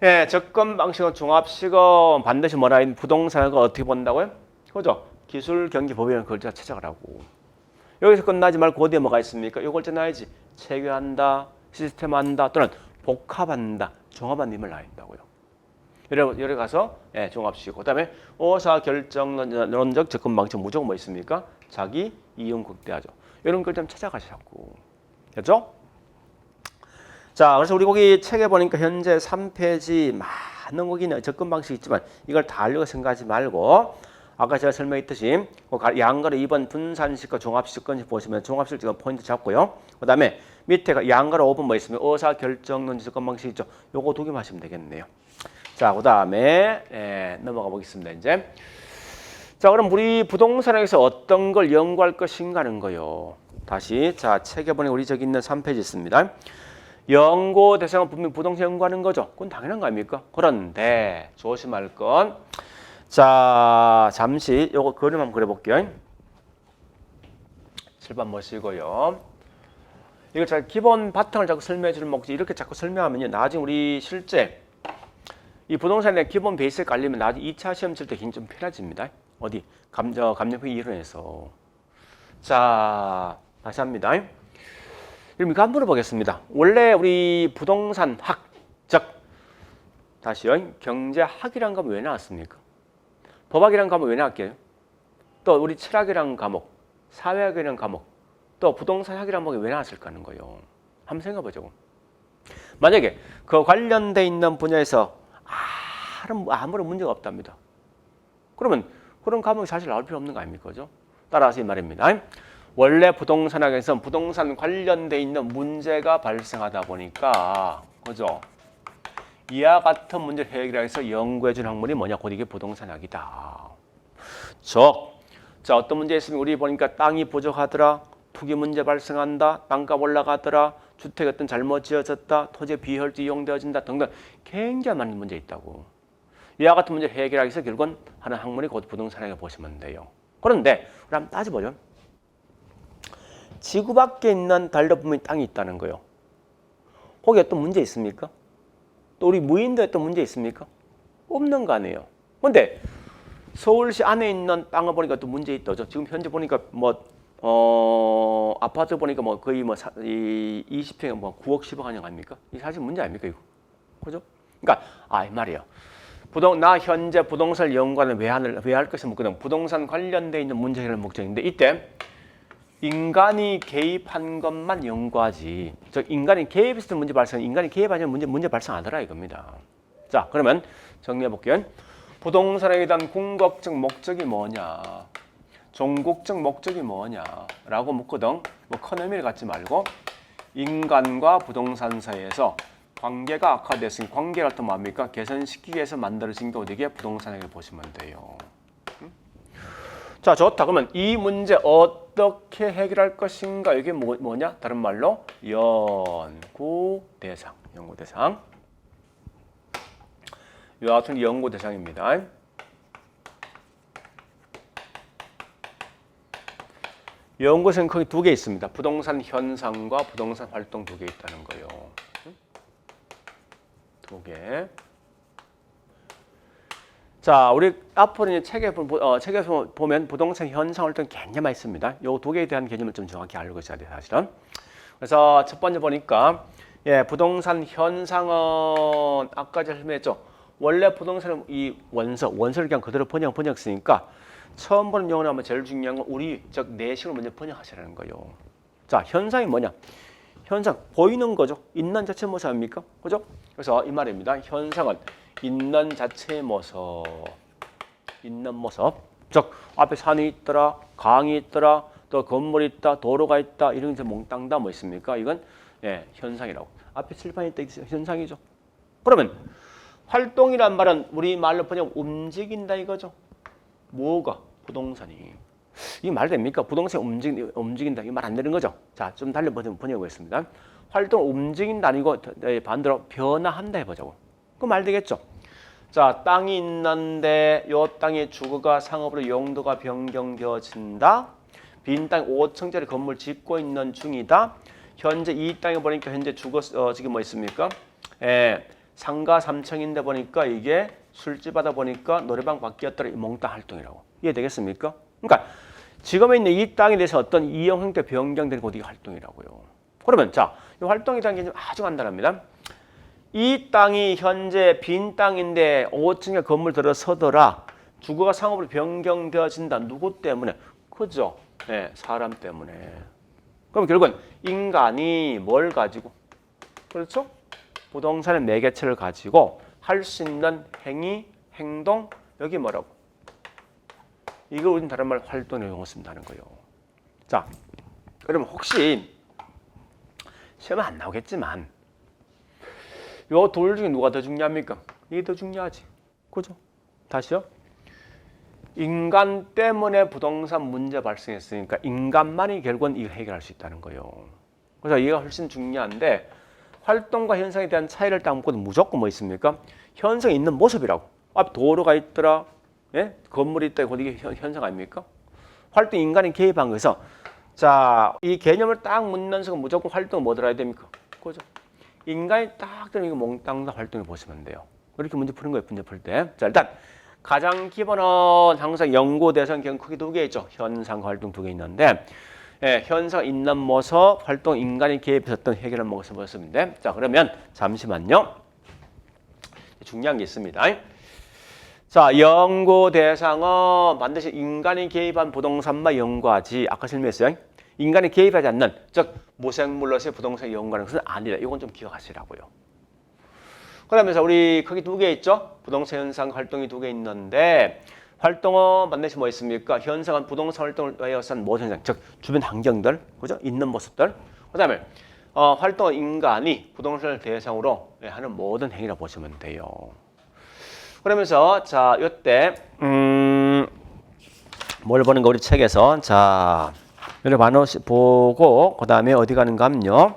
예, 접근 방식은 종합식은 반드시 뭐라 부동산을 어떻게 본다고요? 그죠? 기술 경기 법인을 그걸 찾아가라고. 여기서 끝나지 말고 그 뒤에 뭐가 있습니까? 이걸 전화야지. 체계한다, 시스템한다, 또는 복합한다, 종합한 힘을 나온다고요. 이래 가서 종합식. 그다음에 의사결정론적 접근 방식 무조건 뭐 있습니까? 자기 이용 극대화죠. 이런 걸 좀 찾아가시라고. 됐죠? 자, 그래서 우리 거기 책에 보니까 현재 3페이지 많은 거기는 접근 방식이 있지만 이걸 다 하려고 생각하지 말고 아까 제가 설명했듯이 양가로 2번 분산식과 종합식 접근식 보시면 종합식 지금 포인트 잡고요. 그다음에 밑에 양가로 5번 뭐 있으면 의사결정론 접근 방식 있죠. 요거 두 개만 하시면 되겠네요. 자, 그다음에 넘어가 보겠습니다. 이제 자, 그럼 우리 부동산에서 어떤 걸 연구할 것인가 하는 거요. 다시 자, 책에 보니 우리 저기 있는 3페이지 있습니다. 연구 대상은 분명히 부동산 연구하는 거죠. 그건 당연한 거 아닙니까? 그런데 조심할 건 자, 잠시 요거 그림 한번 그려볼게요. 7번 보시고요. 이거 제가 기본 바탕을 자꾸 설명해 주는 목적 이렇게 자꾸 설명하면요. 나중에 우리 실제 이 부동산의 기본 베이스를 깔리면 나중에 2차 시험 칠 때 굉장히 좀 편해집니다. 어디? 감정평이 이론에서. 자, 다시 합니다. 그럼 이거 한번 물어보겠습니다. 원래 우리 부동산학, 즉 다시요. 경제학이라는 과목 왜 나왔습니까? 법학이라는 과목 왜 나왔게요? 또 우리 철학이라는 과목, 사회학이라는 과목, 또 부동산학이라는 과목이 왜 나왔을까 하는 거예요. 한번 생각해보자고. 만약에 그 관련돼 있는 분야에서 아무런 문제가 없답니다. 그러면 그런 과목이 사실 나올 필요 없는 거 아닙니까? 그죠? 따라서 이 말입니다. 원래 부동산학에서는 부동산 관련돼 있는 문제가 발생하다 보니까 그죠? 이와 같은 문제를 해결하기 위해서 연구해 준 학문이 뭐냐? 곧 이게 부동산학이다. 자, 어떤 문제 있으면 우리 보니까 땅이 부족하더라, 투기 문제 발생한다, 땅값 올라가더라, 주택 어떤 잘못 지어졌다, 토지 비효율적 이용되어진다 등등 굉장히 많은 문제 있다고. 이와 같은 문제를 해결하기 위해서 결국은 하는 학문이 곧 부동산학이라고 보시면 돼요. 그런데 우리 한번 따져보죠. 지구 밖에 있는 달도 분명히 땅이 있다는 거예요. 거기 어떤 문제 있습니까? 또 우리 무인도에 어떤 문제 있습니까? 없는 거 아니에요. 그런데 서울시 안에 있는 땅을 보니까 또 문제 있다죠. 지금 현재 보니까 아파트 보니까 거의 20평에 9억 10억 하는 거 아닙니까? 이 사실 문제 아닙니까 이거? 그죠? 그러니까 이 말이에요. 나 현재 부동산 연구는 왜 할 것이 묻거든. 부동산 관련돼 있는 문제 해결 목적인데 이때 인간이 개입한 것만 연구하지. 즉 인간이 개입했을 때 문제 발생, 인간이 개입하면 문제 발생하더라 이겁니다. 자, 그러면 정리해 볼게요. 부동산에 대한 궁극적 목적이 뭐냐, 종국적 목적이 뭐냐라고 묻거든. 큰 의미를 갖지 말고 인간과 부동산 사이에서 관계가 악화됐으니 관계가 또 뭡니까? 개선시키기 위해서 만들어진 게 어디게? 부동산에게 보시면 돼요. 자, 좋다. 그러면 이 문제 어떻게 해결할 것인가? 이게 뭐냐? 다른 말로 연구 대상. 연구 대상. 이와 같은 연구 대상입니다. 연구선 거기 두 개 있습니다. 부동산 현상과 부동산 활동 두 개 있다는 거예요. 두 개. 자, 우리 앞으로 이제 책에서 보면 부동산 현상 활동 개념이 있습니다. 요 두 개에 대한 개념을 좀 정확히 알고 있어야 돼요, 사실은. 그래서 첫 번째 보니까 부동산 현상은 아까 제가 설명했죠. 원래 부동산은 이 원서를 그냥 그대로 번역쓰니까 처음 보는 용어는 아마 제일 중요한 건 우리 즉 내식을 먼저 번역하시라는 거예요. 자, 현상이 뭐냐? 현상 보이는 거죠. 있는 자체 모습 아닙니까? 그죠? 그래서 이 말입니다. 현상은 있는 자체의 모습, 있는 모습. 즉 앞에 산이 있더라, 강이 있더라, 또 건물이 있다, 도로가 있다 이런 게 몽땅 다 뭐 있습니까? 이건 현상이라고. 앞에 칠판이 있다 현상이죠. 그러면 활동이란 말은 우리 말로 번역 움직인다 이거죠. 뭐가? 부동산이. 이 말 됩니까? 부동산이 움직인다. 이 말 안 되는 거죠. 자, 좀 달리 번역하겠습니다. 활동 움직인다 아니고 반대로 변화한다 해보자고. 그 말 되겠죠. 자, 땅이 있는데 요 땅의 주거가 상업으로 용도가 변경되어진다. 빈 땅 5층짜리 건물 짓고 있는 중이다. 현재 이 땅에 보니까 현재 지금 뭐 있습니까? 상가 3층인데 보니까 이게 술집하다 보니까 노래방 바뀌었더라. 이 몽땅 활동이라고. 이해되겠습니까? 그러니까 지금에 있는 이 땅에 대해서 어떤 이용 형태 변경되는 것이 활동이라고요. 그러면 자, 이 활동이라는 개념 아주 간단합니다. 이 땅이 현재 빈 땅인데 5층에 건물 들어서더라. 주거가 상업으로 변경되어진다. 누구 때문에? 그죠? 사람 때문에. 그럼 결국은 인간이 뭘 가지고? 그렇죠? 부동산의 매개체를 가지고 할 수 있는 행위, 행동, 여기 뭐라고? 이걸 우리는 다른 말 활동을 용어쓴다는 거예요. 자, 그러면 혹시 시험에 안 나오겠지만 요 둘 중에 누가 더 중요합니까? 이게 더 중요하지. 그죠? 다시요. 인간 때문에 부동산 문제 발생했으니까 인간만이 결국은 이거 해결할 수 있다는 거예요. 그래서 이게 훨씬 중요한데 활동과 현상에 대한 차이를 딱 묶어도 무조건 뭐 있습니까? 현상이 있는 모습이라고. 앞 도로가 있더라. 건물이 있다. 이게 현상 아닙니까? 활동 인간이 개입한 거에서 자, 이 개념을 딱 묻는 순간 무조건 활동을 뭐 들어야 됩니까? 그죠? 인간이 딱 들으면 이거 몽땅 다 활동을 보시면 돼요. 이렇게 문제 푸는 거예요. 문제 풀 때. 자, 일단 가장 기본은 항상 연구 대상 경우 크게 두 개 있죠. 현상, 활동 두 개 있는데 현상 있는 모습, 활동 인간이 개입했던 해결한 모습을 보시면 돼. 자, 그러면 잠시만요. 중요한 게 있습니다. 자, 연구 대상은 반드시 인간이 개입한 부동산만 연구하지. 아까 설명했어요. 인간이 개입하지 않는, 즉 무생물로서의 부동산 연구하는 것은 아니라. 이건 좀 기억하시라고요. 그러면서 우리 거기 두 개 있죠. 부동산 현상 활동이 두 개 있는데 활동은 반드시 뭐 있습니까? 현상은 부동산 활동을 위해서는 모든 현상, 즉 주변 환경들, 그죠? 있는 모습들. 그다음에 활동은 인간이 부동산을 대상으로 하는 모든 행위라 보시면 돼요. 그러면서 자, 이때 뭘 보는가 우리 책에서 자, 여러 반어 보고 그다음에 어디 가는가 하면요.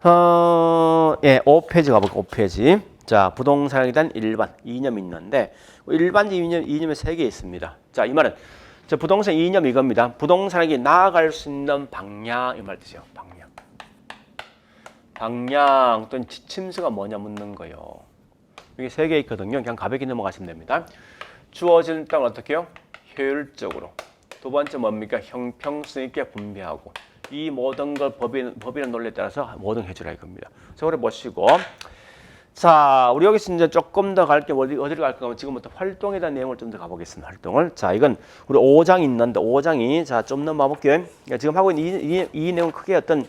5페이지 가볼게요. 5페이지. 자, 부동산에 대한 일반 이념이 있는데 일반 이념이 3개 있습니다. 자, 이 말은 저 부동산 이념 이겁니다. 부동산에게 나아갈 수 있는 방향 이 말 뜻이에요. 방향 또는 지침서가 뭐냐 묻는 거예요. 이게 3개 있거든요. 그냥 가볍게 넘어가시면 됩니다. 주어진 땅을 어떻게 해요? 효율적으로. 두 번째 뭡니까? 형평성 있게 분배하고. 이 모든 걸 법이라는 논리에 따라서 모든 해주라 이겁니다. 자, 그래 보시고. 자, 우리 여기서 이제 조금 더 갈게 어디로 갈까 하면 지금부터 활동에 대한 내용을 좀 더 가보겠습니다. 활동을. 자, 이건 우리 5장이 있는데 5장이 자, 좀 넘어 볼게요. 지금 하고 있는 이 내용 크게 어떤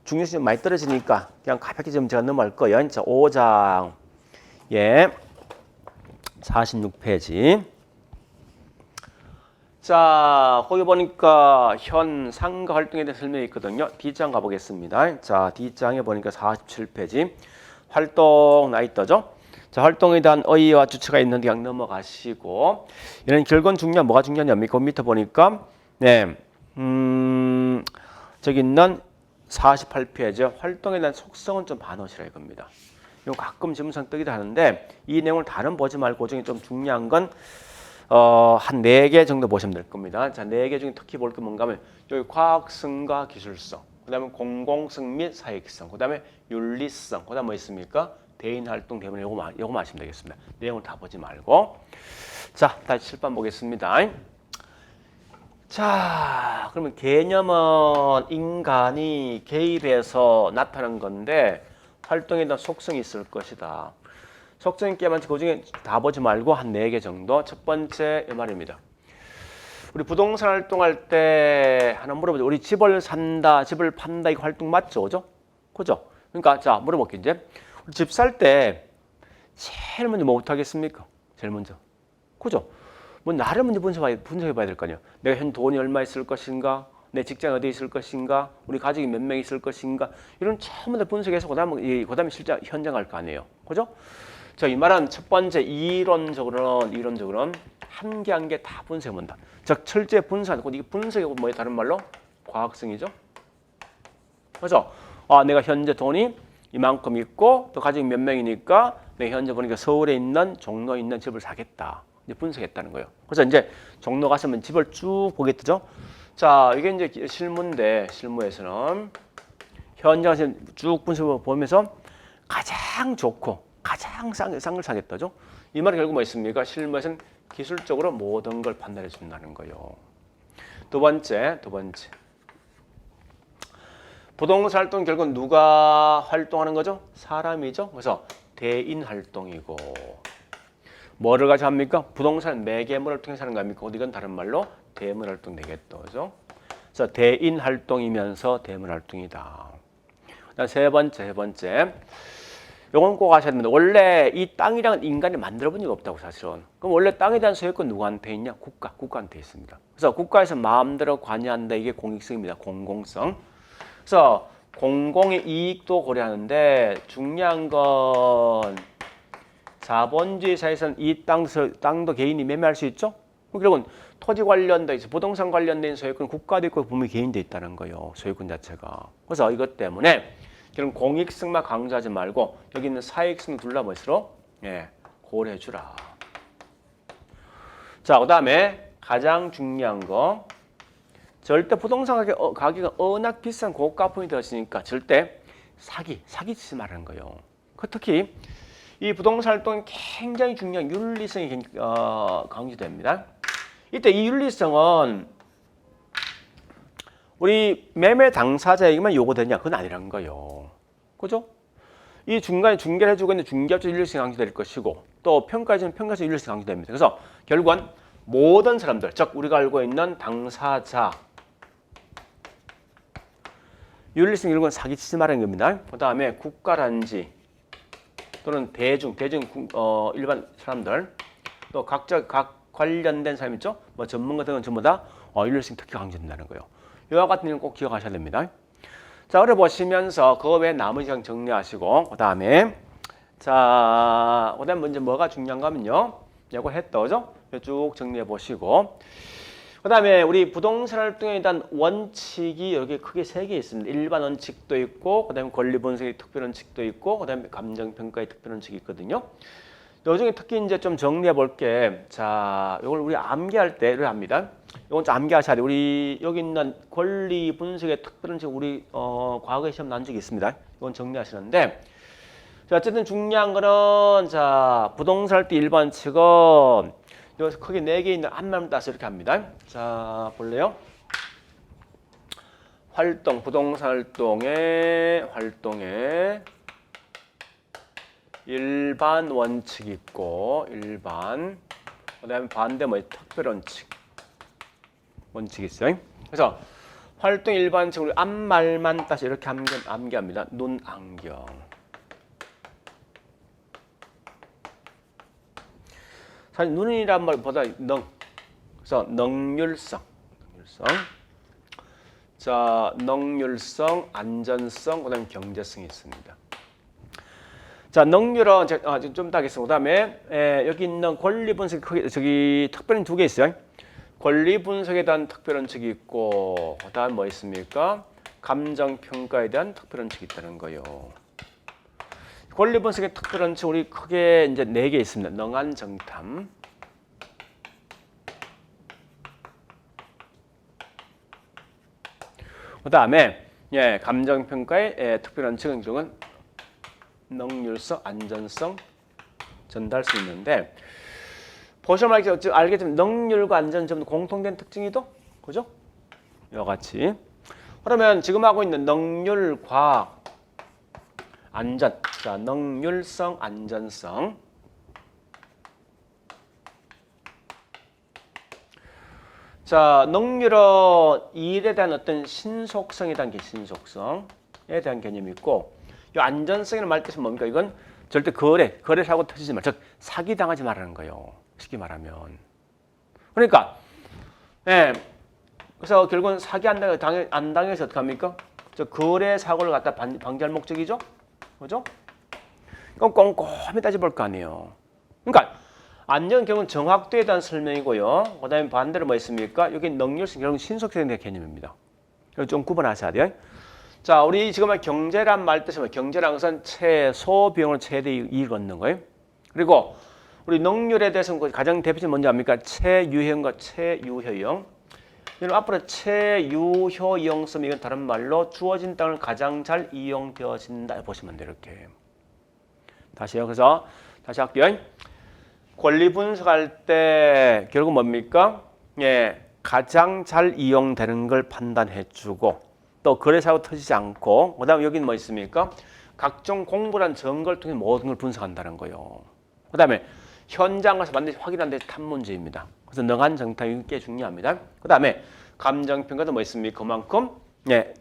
중요성이 좀 많이 떨어지니까 그냥 가볍게 좀 제가 넘어갈 거예요. 자, 5장. 46페이지. 자, 거기 보니까 현상과 활동에 대해 설명이 있거든요. D장 가보겠습니다. 자, D장에 보니까 47페이지. 활동 나 있다죠. 자, 활동에 대한 어휘와 주체가 있는데 그냥 넘어가시고 이런 결과는 중요한 뭐가 중요하냐면 그 밑에 보니까 네, 저기 있는 48페이지 활동에 대한 속성은 좀 봐놓으시라 이겁니다. 이거 가끔 질문상 뜨기도 하는데 이 내용을 다른 보지 말고 그 중에 좀 중요한 건 한 4개 정도 보시면 될 겁니다. 자, 4개 중에 특히 볼 게 뭔가 하면 여기 과학성과 기술성, 그 다음에 공공성 및 사익성, 그 다음에 윤리성, 그 다음에 뭐 있습니까? 대인활동 때문에 요거 마시면 되겠습니다. 내용을 다 보지 말고. 자, 다시 칠판 보겠습니다. 자, 그러면 개념은 인간이 개입해서 나타난 건데 활동에 대한 속성이 있을 것이다. 속성 있게만 그 중에 다 보지 말고 한 4개 정도. 첫 번째 이 말입니다. 우리 부동산 활동할 때 하나 물어보죠. 우리 집을 산다, 집을 판다 이거 활동 맞죠? 그죠? 그러니까 자, 물어볼게요. 이제 우리 집 살 때 제일 먼저 뭐부터 하겠습니까? 제일 먼저. 그죠? 뭐 나를 먼저 분석해 봐야 될 거 아니에요. 내가 현 돈이 얼마 있을 것인가? 내 직장이 어디 있을 것인가? 우리 가족이 몇 명 있을 것인가? 이런 전부 다 분석해서 그다음에 실제 현장 갈 거 아니에요. 그죠? 자, 이 말은 첫 번째 이론적으로는 한 개 한 개 다 분석해 본다. 즉 철저히 분석하고 이게 분석이 뭐예요? 다른 말로 과학성이죠. 그래서 내가 현재 돈이 이만큼 있고 또 가족이 몇 명이니까 내가 현재 보니까 서울에 있는 종로에 있는 집을 사겠다. 이제 분석했다는 거예요. 그래서 이제 종로 가시면 집을 쭉 보겠죠. 자, 이게 이제 실무인데 실무에서는 현장에서 쭉 분석을 보면서 가장 좋고 가장 싼 걸 사겠다죠. 이 말이 결국 뭐 있습니까? 실무에서는 기술적으로 모든 걸 판단해 준다는 거예요. 두 번째. 부동산 활동 결국 누가 활동하는 거죠? 사람이죠. 그래서 대인 활동이고 뭐를 가지고 합니까? 부동산 매개물을 통해서 하는 거 아닙니까? 이건 다른 말로 대물 활동 되겠죠. 그죠? 그래서 대인 활동이면서 대물 활동이다. 그다음 세 번째. 요건 꼭 아셔야 됩니다. 원래 이 땅이랑은 인간이 만들어 본 적이 없다고 사실은. 그럼 원래 땅에 대한 소유권 누구한테 있냐? 국가한테 있습니다. 그래서 국가에서 마음대로 관여한다. 이게 공익성입니다. 공공성. 그래서 공공의 이익도 고려하는데 중요한 건 자본주의 사회에서는 이 땅도 개인이 매매할 수 있죠? 그리고 토지 관련돼 있어 부동산 관련된 소유권 국가도 있고 분명히 개인도 있다는 거예요. 소유권 자체가. 그래서 이것 때문에 결국 공익성만 강조하지 말고 여기 있는 사익성 둘러 볼수록 고려해 주라. 자, 그다음에 가장 중요한 거 절대 부동산 가격은 워낙 비싼 고가품이 되었으니까 절대 사기치지 말라는 거예요. 특히 이 부동산 활동이 굉장히 중요한 윤리성이 강조됩니다. 이때 이 윤리성은 우리 매매 당사자에게만 요구되냐? 그건 아니라는 거예요. 그죠? 이 중간에 중개를 해주고 있는 중개업자 윤리성이 강조될 것이고 또 평가해주는 평가자 윤리성이 강조됩니다. 그래서 결국은 모든 사람들, 즉 우리가 알고 있는 당사자 윤리성 이런 건 사기치지 말라는 겁니다. 그 다음에 국가라든지 또는 대중 일반 사람들 또 각 관련된 사람 있죠? 뭐 전문가 등은 전부 다 윤리성 특히 강조된다는 거예요. 이와 같은 일은 꼭 기억하셔야 됩니다. 자, 어려 보시면서 그 외에 나머지 장 정리하시고 그다음에 먼저 뭐가 중요한가 하면요. 이걸 했다, 그죠? 쭉 정리해 보시고 그다음에 우리 부동산 활동에 대한 원칙이 여기 크게 3개 있습니다. 일반 원칙도 있고 그다음에 권리 분석의 특별 원칙도 있고 그다음에 감정 평가의 특별 원칙이 있거든요. 요 중에 특히 이제 좀 정리해 볼게. 자, 이걸 우리 암기할 때를 합니다. 이건 좀 암기하셔야 돼. 우리 여기 있는 권리 분석의 특별한 식 우리 과거에 시험 난 적이 있습니다. 이건 정리하시는데, 자, 어쨌든 중요한 거는 자 부동산 할 때 일반 측은 여기서 크게 4개 있는 앞만 따서 이렇게 합니다. 자, 볼래요? 부동산 활동에 일반 원칙이 있고 그다음에 반대 특별 원칙이 있어요. 그래서 활동 일반 원칙 우리 앞말만 따서 이렇게 암기합니다. 눈 안경. 사실 눈이란 말보다 그래서 능률성. 자, 능률성, 안전성, 그다음에 경제성이 있습니다. 자, 능률은 좀 더 하겠습니다. 그다음에 여기 있는 권리 분석 크게 저기 특별한 두 개 있어요. 권리 분석에 대한 특별한 칙이 있고 그다음 뭐 있습니까? 감정 평가에 대한 특별한 칙이 있다는 거예요. 권리 분석의 특별한 칙 우리 크게 이제 4개 있습니다. 능한 정탐. 그다음에 감정 평가의 특별한 칙은 능률성, 안전성, 전달수 있는데 보시면 알겠지만 능률과 안전점 공통된 특징이도 그죠? 이와 같이 그러면 지금 하고 있는 능률과 안전, 자 능률성, 안전성. 자 능률은 일에 대한 어떤 신속성에 대한 신속성에 대한 개념이 있고. 이 안전성이라는 말 뜻은 뭡니까? 이건 절대 거래 사고 터지지 말, 즉 사기 당하지 말라는 거예요. 쉽게 말하면. 그러니까, 그래서 결국은 사기 안 당해서 어떻게 합니까? 저 거래 사고를 갖다 방지할 목적이죠, 그죠? 그럼 꼼꼼히 따져볼 거 아니에요. 그러니까 안전 결국은 정확도에 대한 설명이고요. 그다음에 반대로 뭐 있습니까? 여기 능률성 결국 신속성에 대한 개념입니다. 좀 구분하셔야 돼요. 자, 우리 지금 경제란 말 뜻은 경제란 것은 최소 비용으로 최대 이익을 얻는 거예요. 그리고 우리 능률에 대해서는 가장 대표적인 뭔지 압니까? 최유형과 최유효형. 여러분 앞으로 최유효형성 이건 다른 말로 주어진 땅을 가장 잘 이용되어진다 보시면 돼요. 이렇게. 다시요. 그래서 다시 할게요. 권리 분석할 때 결국 뭡니까? 가장 잘 이용되는 걸 판단해주고. 또 거래사고 터지지 않고 그다음에 여기는 뭐 있습니까? 각종 공부란 증거를 통해 모든 걸 분석한다는 거예요. 그다음에 현장 가서 반드시 확인하는 데 탐문제입니다. 그래서 능한 정탐이 꽤 중요합니다. 그다음에 감정평가도 뭐 있습니까? 그만큼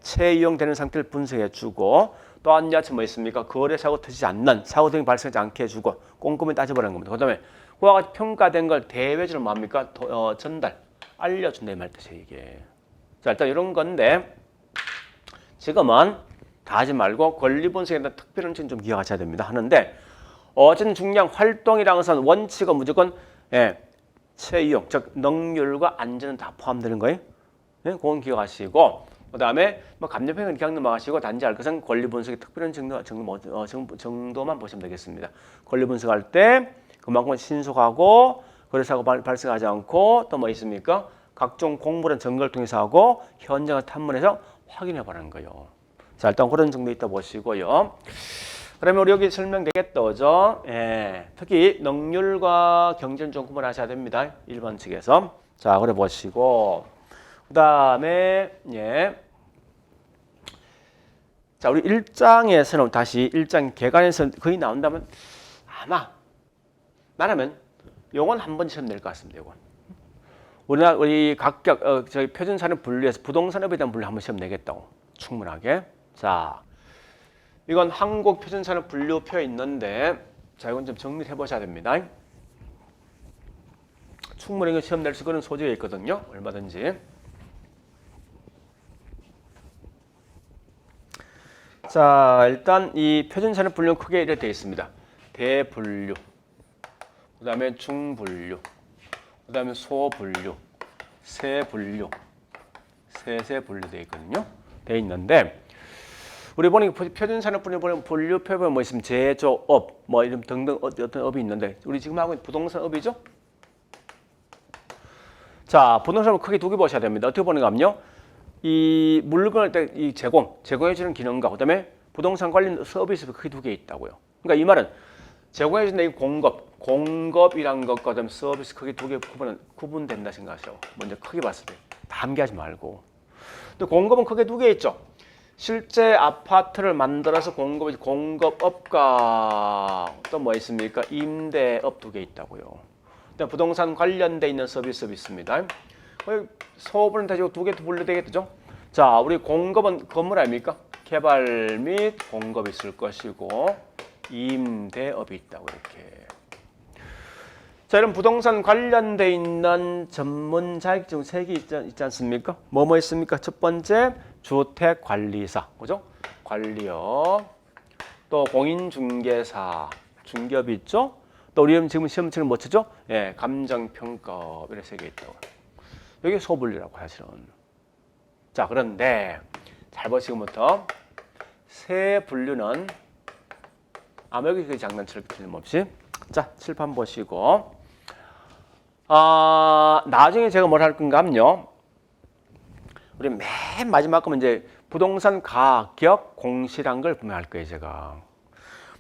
채이용되는 상태를 분석해주고 또 한 가지 뭐 있습니까? 거래사고 터지지 않는 사고 등이 발생하지 않게 해주고 꼼꼼히 따져보라는 겁니다. 그다음에 그와 같이 평가된 걸 대외적으로 뭡니까? 전달, 알려준다 이 말 뜻이에요 이게. 자 일단 이런 건데 지금은 다 하지 말고 권리 분석에 대한 특별한 점 좀 기억하셔야 됩니다. 하는데 어쨌든 중요한 활동이라는 것은 원칙은 무조건 채이용, 즉 능률과 안전은 다 포함되는 거예요. 그건 기억하시고 그다음에 뭐 감정평가는 그냥 넘어가시고 단지 알 것은 권리 분석의 특별한 정도만 보시면 되겠습니다. 권리 분석할 때 그만큼 신속하고 거래사고 발생하지 않고 또 뭐 있습니까? 각종 공부란 증거를 통해서 하고 현장을 탐문해서 확인해 보라는 거예요. 자, 일단 그런 정도 있다 보시고요. 그러면 우리 여기 설명되겠다, 그죠? 특히 능률과 경제는 좀 구분하셔야 됩니다. 1번 측에서. 자, 그래 보시고. 그 다음에, 자, 우리 1장에서는 다시 1장 개관에서 거의 나온다면 아마 말하면 요건 한 번 시험 낼 것 같습니다, 요건. 우리 각각 저희 표준산업 분류해서 부동산업에 대한 분류 한번 시험 내겠다고 충분하게. 자, 이건 한국 표준산업 분류표에 있는데 자 이건 좀 정리해 보셔야 됩니다. 충분히 시험 낼 수 있는 소지가 있거든요. 얼마든지. 자, 일단 이 표준산업 분류는 크게 이렇게 되어 있습니다. 대분류, 그 다음에 중분류, 그 다음에 소분류, 세분류, 세세분류 되어 있거든요. 되어 있는데 우리 보니 표준산업 분류표에 보면 뭐 있으면 제조업, 뭐 이런 등등 어떤 업이 있는데 우리 지금 하고 있는 부동산업이죠. 자, 부동산을 크게 두 개 보셔야 됩니다. 어떻게 보는가 하면요. 이 물건을 때 이 제공해주는 기능과 그다음에 부동산 관련 서비스가 크게 두 개 있다고요. 그러니까 이 말은 제공해주는 이 공급이란 것과 그다음에 서비스 크게 두 개 구분된다 생각하시고 먼저 크게 봤을 때 다 암기하지 말고. 근데 공급은 크게 두 개 있죠. 실제 아파트를 만들어서 공급업과 또 뭐 있습니까? 임대업 두 개 있다고요. 부동산 관련돼 있는 서비스업이 있습니다. 소분은 다시 두 개 분류되겠죠. 자, 우리 공급은 건물 아닙니까? 개발 및 공급이 있을 것이고 임대업이 있다고 이렇게. 자, 이런 부동산 관련돼 있는 전문 자격증 3개 있지 않습니까? 뭐뭐 있습니까? 첫 번째 주택관리사, 그죠? 관리업. 또 공인중개사, 중개업 있죠? 또 우리 지금 시험처럼 뭐 쓰죠? 예, 감정평가업 이렇게 세 개 있다고. 이게 소분류라고 사실은. 자, 그런데 잘 보시고부터 세 분류는 아마 여기 그 장난칠 틀림없이 자, 칠판 보시고 나중에 제가 뭘 할 건가 하면요. 우리 맨 마지막 거면 이제 부동산 가격 공시란 걸 분명할 거예요, 제가.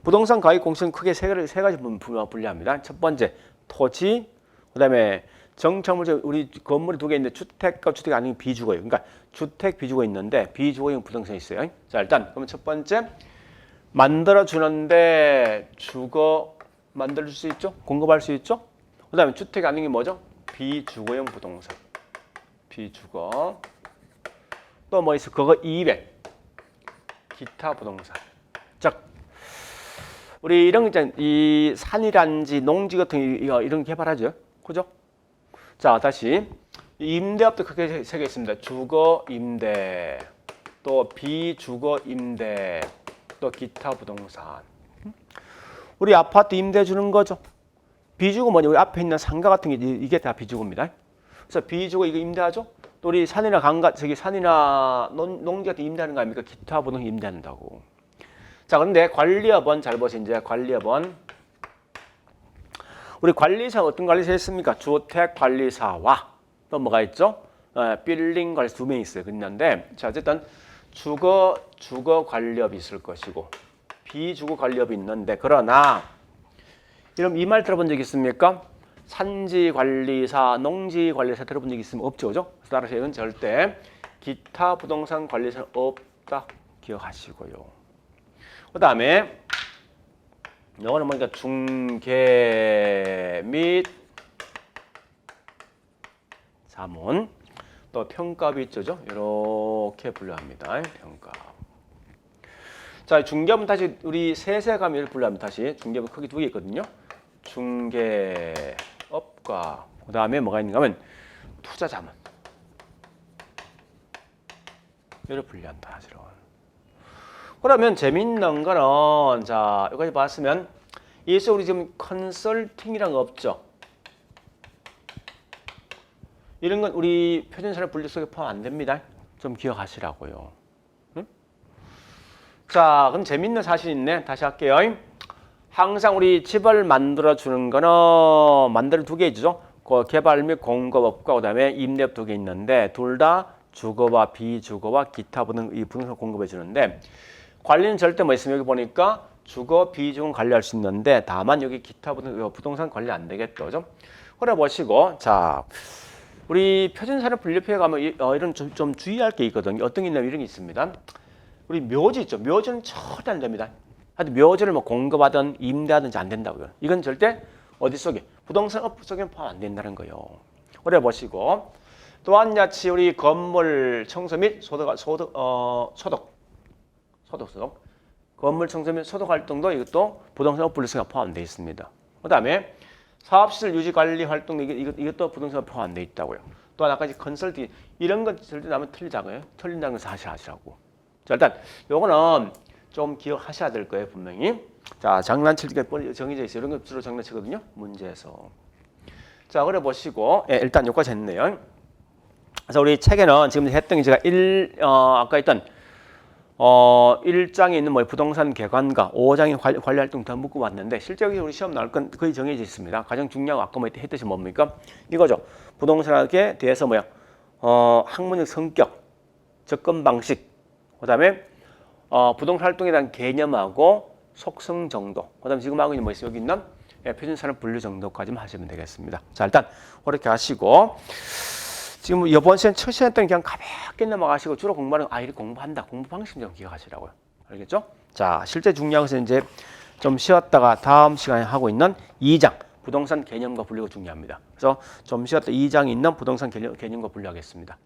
부동산 가격 공시는 크게 세 가지 분류합니다. 첫 번째, 토지, 그다음에 정착물, 우리 건물이 두 개 있는데 주택과 주택이 아닌 비주거예요. 그러니까 주택 비주거 있는데 비주거용 부동산이 있어요. 자, 일단 그러면 첫 번째 만들어 주는데 주거 만들 수 있죠? 공급할 수 있죠? 그다음에 주택이 아닌 게 뭐죠? 비주거용 부동산. 비주거. 또 뭐 있어? 그거 200. 기타 부동산. 자, 우리 이런 거 있잖아요. 이 산이란지 농지 같은 이런 개발하죠. 그죠? 자, 다시 임대업도 크게 세 개 있습니다. 주거 임대, 또 비주거 임대, 또 기타 부동산. 우리 아파트 임대 주는 거죠. 비주거 뭐냐? 우리 앞에 있는 상가 같은 게 이게 다 비주거입니다. 그래서 비주거 이거 임대하죠. 또 우리 산이나 강가, 저기 산이나 농지 같은 임대하는 거 아닙니까? 기타 부동산 임대한다고. 자, 그런데 관리업은 잘 보세요. 이제 관리업은 우리 관리사 어떤 관리사 있습니까? 주택관리사와 또 뭐가 있죠? 빌딩 관리사 두 명 있어요. 있는데 자, 어쨌든 주거 관리업이 있을 것이고 비주거 관리업이 있는데 그러나 이런 이 말 들어본 적 있습니까? 산지관리사, 농지관리사 들어본 적 있으면 없죠, 그죠? 따라서 이건 절대 기타 부동산 관리사는 없다 기억하시고요. 그 다음에 이거는 뭐니까 중개 및 자문, 또 평가비 있죠, 이렇게 분류합니다. 평가. 자, 중개업은 다시 우리 세세감을 분류합니다. 다시 중개업은 크게 두 개 있거든요. 중개업과 그 다음에 뭐가 있는가 하면 투자자문. 이렇게 분류한다, 사실은. 그러면 재밌는 거는 자, 여기까지 봤으면 이에서 우리 지금 컨설팅이란 거 없죠? 이런 건 우리 표준산업 분류 속에 포함 안 됩니다. 좀 기억하시라고요. 응? 자, 그럼 재밌는 사실이 있네. 다시 할게요. 항상 우리 집을 만들어 주는 거는 만들 두 개 있죠. 그 개발 및 공급업과 그다음에 임대업 두 개 있는데 둘 다 주거와 비주거와 기타 이 부동산 공급해 주는데 관리는 절대 뭐 있으면 여기 보니까 주거 비주거 관리할 수 있는데 다만 여기 기타 부동산 관리 안 되겠죠. 그죠? 그래 보시고 자, 우리 표준산업 분류표에 가면 이런 좀 주의할 게 있거든요. 어떤 게 있냐면 이런 게 있습니다. 우리 묘지 있죠. 묘지는 절대 안 됩니다. 하여튼 묘지를 뭐 공급하든 임대하든지 안 된다고요. 이건 절대 어디 속에 부동산 업 속에 포함 안 된다는 거예요. 그래 보시고 또한 같이 우리 건물 청소 및 소득 건물 청소 및 소득 활동도 이것도 부동산 업 분류수가 포함되어 있습니다. 그다음에 사업시설 유지 관리 활동 이것도 부동산 포함되어 있다고요. 또 하나까지 컨설팅 이런 것 절대 나면 틀리다고요. 틀린다는 건 사실 아시라고. 자, 일단 요거는 좀 기억하셔야 될 거예요, 분명히. 자, 장난칠 때 정해져 있어요. 이런 것 주로 장난치거든요, 문제에서. 자, 그래 보시고 일단 여기까지 했네요. 그래서 우리 책에는 지금 했던 게 제가 아까 했던 1장에 있는 뭐 부동산 개관과 5장의 관리 활동 더 묶어 왔는데 실제 여기 우리 시험 나올 건 거의 정해져 있습니다. 가장 중요한 거 아까 뭐 했듯이 뭡니까? 이거죠. 부동산에 대해서 뭐야? 학문적 성격, 접근 방식, 그다음에 부동산 활동에 대한 개념하고 속성 정도, 그다음에 지금 하고 있는 뭐 있어요? 여기 있는 표준산업 분류 정도까지만 하시면 되겠습니다. 자, 일단 그렇게 하시고 지금 이번 시간 첫 시간 때는 그냥 가볍게 넘어가시고 주로 공부하는 이렇게 공부한다. 공부 방식 좀 기억하시라고요. 알겠죠? 자, 실제 중요한 것은 이제 좀 쉬었다가 다음 시간에 하고 있는 2장 부동산 개념과 분류가 중요합니다. 그래서 좀 쉬었다 2장에 있는 부동산 개념과 분류하겠습니다.